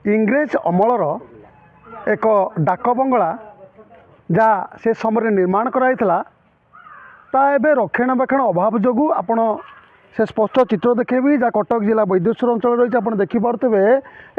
इंग्रेज अमलर एक डाक बंगला जहाँ से समय निर्माण कराइला ता एबे रक्षणाबेक्षण अभाव जो आपण से स्पष्ट चित्र देखेबी जहाँ कटक जिला वैद्येश्वर अंचल रही आप देखिपे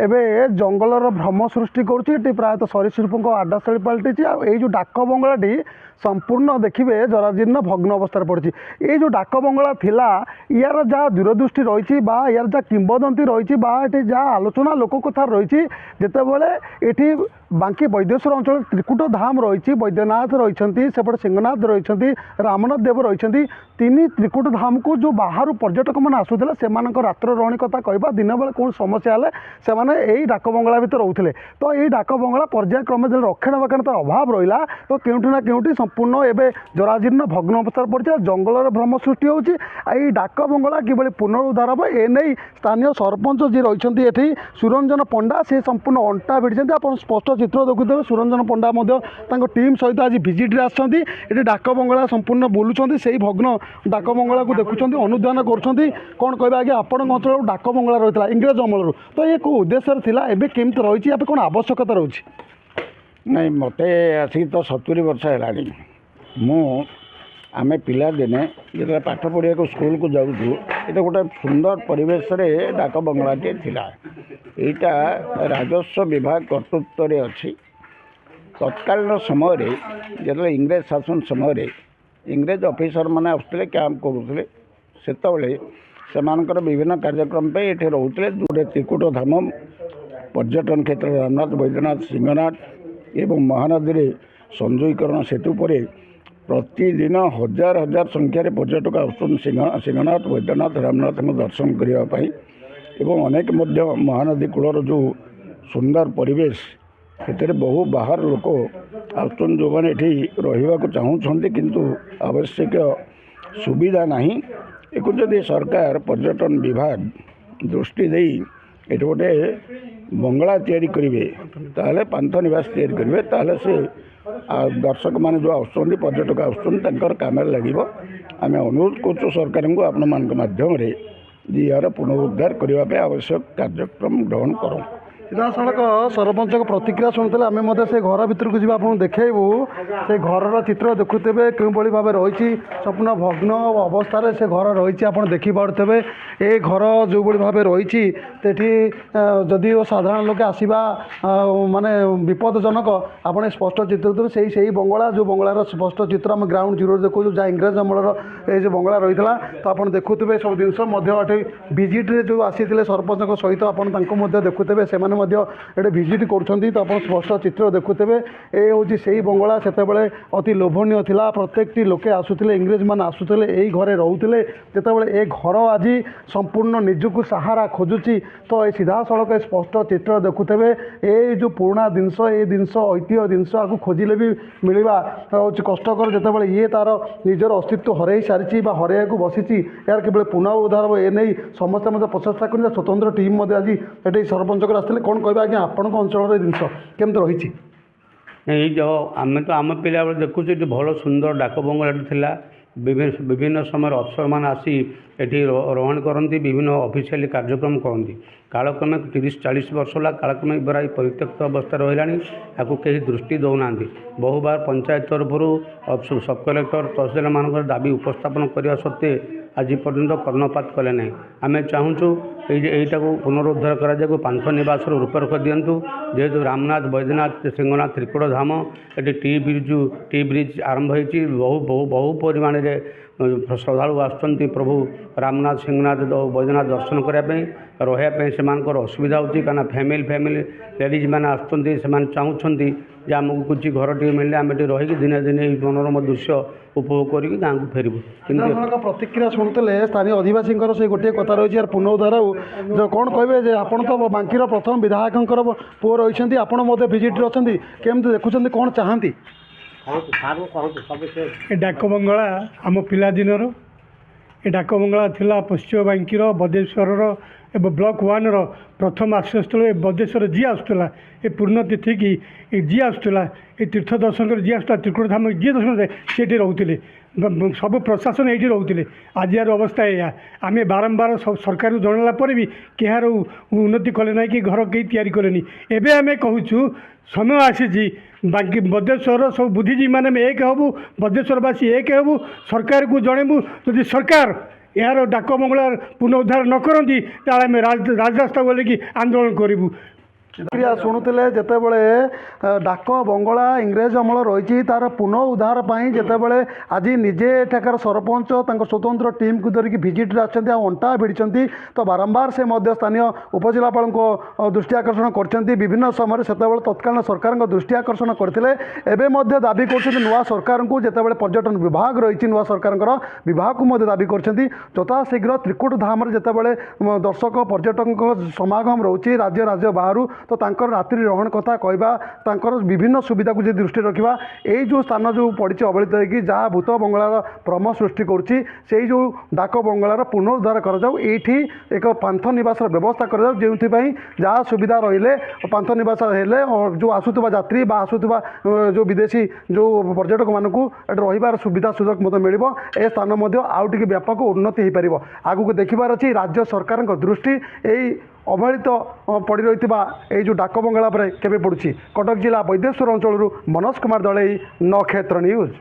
एवं जंगलर भ्रम सृष्टि करुँची प्रायतः सरीसृपों आडास्थली पलटि जो डाक बंगलाटी संपूर्ण देखिए जराजीर्ण भग्न अवस्था पड़ी ये जो डाक बंगला थिला यार जहाँ दूरदृष्टि रही यार जहाँ किंबदंती रही जहाँ आलोचना लोक कथा रही जितेबले ये बांकी वैद्येश्वर अंचल त्रिकुट धाम रही वैद्यनाथ रही सेपटे सिंहनाथ रही रामनाथ देव रही तीन त्रिकुट धाम को जो बाहर पर्यटक मैंने आसूले से रात्र रणी कथा कहवा दिन बेले कौन समस्या है से यही डाक बंगला भितर रोते तो ये डाक बंगला पर्यायक्रमे जो रक्षणाबेक्षण तार अभाव रहा तो केउठी ना केउठी संपूर्ण एवं जराजीर्ण भग्न अवस्था पड़ी जंगलर भ्रम सृष्टि होची डाक बंगला किभली पुनरुद्धार हम एने स्थानीय सरपंच जी रही सुरंजन पंडा से संपूर्ण अंटा भिड़ी आप स्पष्ट चित्र देखुते सुरंजन पंडा टीम सहित आज भिजिट्रे आसछन्ती ये डाक बंगला संपूर्ण बुलूँ से भग्न डाक बंगला को देखुं अनुधान कौन कह आगे आपण अंचल डाक बंगला रही है इंग्रेज अमलू तो ये कौ उद्देश्य था एवं केमती रही है कौन आवश्यकता रही नहीं मत आसिक तो 70 वर्ष है मु आम पिला दिने जो पाठ पढ़िया को स्कूल को जाऊँ ये गोटे सुंदर परिवेश रे डाक बंगलाटे थिला यहाँ राजस्व विभाग कर्तृत्व अच्छी तत्कालीन समय जो इंग्रेज शासन समय इंग्रेज ऑफिसर मैंने आसते कैंप करुले से विभिन्न कार्यक्रम पे ये रोते दूरे त्रिकुट धाम पर्यटन क्षेत्र रामनाथ वैद्यनाथ सिंहनाथ एवं महानदी में संजयीकरण सेतु पर प्रतिदिन हजार हजार संख्यार पर्यटक सिंहनाथ वैद्यनाथ रामनाथ दर्शन करने एवं अनेक महानदी कूलर जो सुंदर परिवेश से बहु बाहर लोक आसन जो मैंने रहा चाहूँगी किंतु आवश्यक सुविधा नहीं एक जदि सरकार पर्यटन विभाग दृष्टि दे ये गोटे बंगला तैयारी करेंगे ताहले पांथ निवास तैयारी करेंगे ताहले से दर्शक मान जो आसुच्च पर्यटक आसुच्च काम लगे आम अनुरोध कर सरकार को आपण मान माध्यम यार पुनरुद्धार करने आवश्यक कार्यक्रम ग्रहण करूँ सीधा सड़क सरपंच प्रतिक्रिया शुणुते आम से घर भर को आप देखू से घर चित्र देखुते क्यों भाव रही संपूर्ण भग्न अवस्था से घर रही आप देखिपे ये घर जो भाव रही जदि साधारण लोक आसवा माने विपदजनक आप स्पष्ट चित्र देते से बंगला जो बंगलार स्पष्ट चित्र आम ग्राउंड जीरो देखो जहाँ इंग्रेज अमलर ये जो बंगला रही तो आप देखुते सब जिन भिजिट्रे जो आसी सरपंच सहित आप देखुते से ये भिजिट कर तो आप स्पष्ट चित्र देखुते ये हूँ से बंगला से अति लोभनीय था प्रत्येक लोके आसुले इंग्रेज मान आसुले यही घरे रोते जितेबाला ये घर आज संपूर्ण निजुक सहारा खोजुची तो ये सीधा सड़क स्पष्ट चित्र देखुते ये जो पुराना जिनस ये जिनस ऐतिह्य जिनस आपको खोजिले भी मिलवा हूँ कष्टकर जितेबाला ये तार निजर अस्तित्व हरई सारी हरैया को बसी यार कि पुनरुद्धार ये नहीं समस्त मत प्रचेषा कर स्वतंत्र टीम आज ये सरपंच आसते कौन कह आज्ञा आपण अंचल जिनस केमती रही ये जो आम तो आम पिला देखुचे ये भल सुंदर डाक बंगलाटी थिला विभिन्न समय अफसर मान आसी एठी रहण करती विभिन्न ऑफिशियल कार्यक्रम करती कालक्रमे 30-40 वर्ष है कालक्रमे बरा परित्यक्त अवस्था रहा या कहीं दृष्टि दौना बहु बार पंचायत तरफ सब कलेक्टर तहसील मान दाबी उपस्थापन करने सत्वे आज पर्यंत कर्णपात कले ना आम चाहूँ यहीटा को पुनरुद्धार करा पांथ निवास रूपरेख दिंतु जेहेतु रामनाथ वैद्यनाथ सिंहनाथ त्रिकुट धाम ये टी ब्रिज आरंभ होती बहु परिमाण श्रद्धालु आसुँच प्रभु रामनाथ सिंहनाथ वैद्यनाथ दर्शन करने रही से असुविधा होती कहीं फैमिली लेडीज मैंने आसुँच चाहूँगी आमको कुछ घर टे मिले आम रही दिने दिने मनोरम दृश्य उपभोग कर गाँव को फेरबू कि प्रतिक्रिया शुणुते स्थानीय अधिवासी से गोटे कथा रही है पुनरुद्धार जो कौन कहे आपड़ तो बांकीर प्रथम विधायक पुओ रही आपड़ भिजिट्रे अच्छा केमती देखुं कौन चाहती डाक बंगला आम पिला दिनर ये डाक बंगला थिला पश्चिम बांकीर बदेश्वर एवं ब्लॉक 1 प्रथम आश्रयस्थल बदेश्वर जी आसूला ये पूर्ण तिथि की जी आसूला ये तीर्थ दर्शन कर जी आसूला त्रिकुट धाम जी दर्शन से रोते ସବୁ ପ୍ରଶାସନ ଏଇଠି ରହୁଥିଲେ। ଆଜି ଆର ଅବସ୍ଥା ଏଇଆ। ଆମେ ବାରମ୍ବାର ସରକାରକୁ ଜଣାଇଲା ପରେ ବି କେହାର ଉନ୍ନତି କଲେ ନାହିଁ କି ଘର କେହି ତିଆରି କଲେନି। ଏବେ ଆମେ କହୁଛୁ ସମୟ ଆସିଛି ବାକି ବଦେଶ୍ୱରର ସବୁ ବୁଦ୍ଧିଜୀବୀମାନେ ଆମେ ଏକ ହେବୁ, ବଦେଶ୍ୱରବାସୀ ଏକ ହେବୁ, ସରକାରକୁ ଜଣେଇବୁ। ଯଦି ସରକାର ଏହାର ଡାକ ବଙ୍ଗଳାର ପୁନରୁଦ୍ଧାର ନ କରନ୍ତି ତାହେଲେ ଆମେ ରାଜରାସ୍ତା ବୋଲିକି ଆନ୍ଦୋଳନ କରିବୁ। ପ୍ରତିକ୍ରିୟା ଶୁଣୁଥିଲେ ଯେତେବେଳେ ଡାକ ବଙ୍ଗଳା ଇଂରେଜ ଅମଳ ରହିଛି ତାର ପୁନଃ ଉଦ୍ଧାର ପାଇଁ ଯେତେବେଳେ ଆଜି ନିଜେ ଏଠାକାର ସରପଞ୍ଚ ତାଙ୍କ ସ୍ୱତନ୍ତ୍ର ଟିମ୍କୁ ଧରିକି ଭିଜିଟ୍ରେ ଆସିଛନ୍ତି ଆଉ ଅଣ୍ଟା ଭିଡ଼ିଛନ୍ତି ତ ବାରମ୍ବାର ସେ ମଧ୍ୟ ସ୍ଥାନୀୟ ଉପଜିଲ୍ଲାପାଳଙ୍କ ଦୃଷ୍ଟି ଆକର୍ଷଣ କରିଛନ୍ତି। ବିଭିନ୍ନ ସମୟରେ ସେତେବେଳେ ତତ୍କାଳୀନ ସରକାରଙ୍କ ଦୃଷ୍ଟି ଆକର୍ଷଣ କରିଥିଲେ। ଏବେ ମଧ୍ୟ ଦାବି କରୁଛନ୍ତି ନୂଆ ସରକାରଙ୍କୁ ଯେତେବେଳେ ପର୍ଯ୍ୟଟନ ବିଭାଗ ରହିଛି ନୂଆ ସରକାରଙ୍କର ବିଭାଗକୁ ମଧ୍ୟ ଦାବି କରିଛନ୍ତି ଯଥାଶୀଘ୍ର ତ୍ରିକୁଟ ଧାମରେ ଯେତେବେଳେ ଦର୍ଶକ ପର୍ଯ୍ୟଟକଙ୍କ ସମାଗମ ରହୁଛି ରାଜ୍ୟ ବାହାରୁ ତ ତାଙ୍କର ରାତ୍ରି ରହଣ କଥା କହିବା ତାଙ୍କର ବିଭିନ୍ନ ସୁବିଧାକୁ ଯଦି ଦୃଷ୍ଟିରେ ରଖିବା ଏଇ ଯେଉଁ ସ୍ଥାନ ଯେଉଁ ପଡ଼ିଛି ଅବହେଳିତ ହୋଇକି ଯାହା ଭୂତ ବଙ୍ଗଳାର ଭ୍ରମ ସୃଷ୍ଟି କରୁଛି ସେଇ ଯେଉଁ ଡାକ ବଙ୍ଗଳାର ପୁନରୁଦ୍ଧାର କରାଯାଉ ଏଇଠି ଏକ ପାନ୍ଥ ନିବାସର ବ୍ୟବସ୍ଥା କରାଯାଉ ଯେଉଁଥିପାଇଁ ଯାହା ସୁବିଧା ରହିଲେ ପାନ୍ଥ ନିବାସ ହେଲେ ଯେଉଁ ଆସୁଥିବା ଯାତ୍ରୀ ବା ଆସୁଥିବା ଯେଉଁ ବିଦେଶୀ ଯେଉଁ ପର୍ଯ୍ୟଟକମାନଙ୍କୁ ଏଠି ରହିବାର ସୁବିଧା ସୁଯୋଗ ମଧ୍ୟ ମିଳିବ। ଏ ସ୍ଥାନ ମଧ୍ୟ ଆଉ ଟିକେ ବ୍ୟାପକ ଉନ୍ନତି ହୋଇପାରିବ। ଆଗକୁ ଦେଖିବାର ଅଛି ରାଜ୍ୟ ସରକାରଙ୍କ ଦୃଷ୍ଟି ଏଇ ଅବହେଳିତ ପଡ଼ି ରହିଥିବା ଏଇ ଯେଉଁ ଡାକ ବଙ୍ଗଳା ଉପରେ କେବେ ପଡ଼ୁଛି। କଟକ ଜିଲ୍ଲା ବୈଦେଶ୍ୱର ଅଞ୍ଚଳରୁ ମନୋଜ କୁମାର ଦଳେଇ ନକ୍ଷତ୍ର ନ୍ୟୁଜ୍।